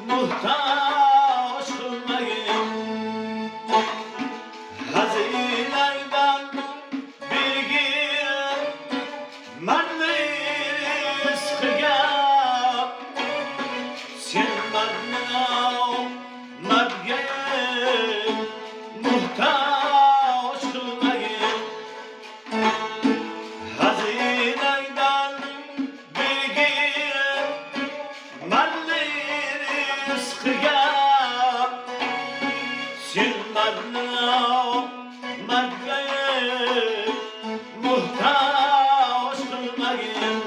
muhtaç kılmayın. Hazineyden bir gün merli rızkıya sen bana mergen muhtaç kılmayın. Hazineyden bir gün merli rızkıya sen bana mergen muhtaç kılmayın.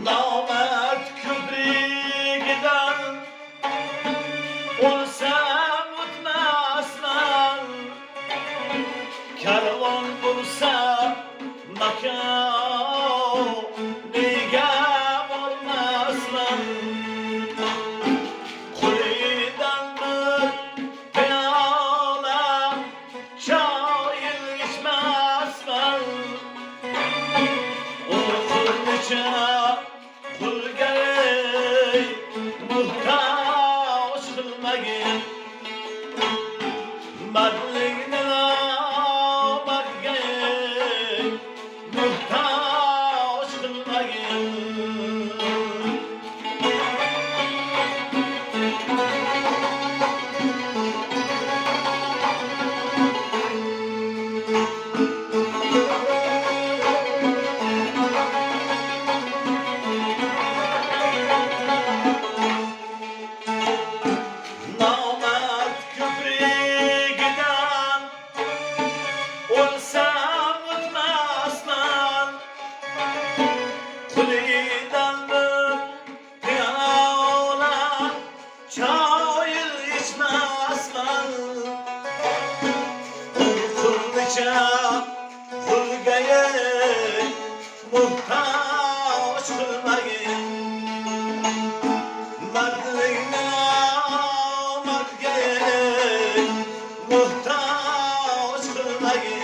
Namert kübrigiden olsa mutmaslan, kervan bulsa makaniga bormaslan. Qo'lidan bir piyola choy ichmasman. O'g'ilcha pulga muhtaç kılmayın. Mardlikni mardga muhtaç kılmayın. Namert kübrigiden olsa mutmaslan, Qo'lidan bir piyola choy ichmasman. O'g'ilcha pulga muhtaç kılmayın. Mardlikni mardga muhtaç kılmayın.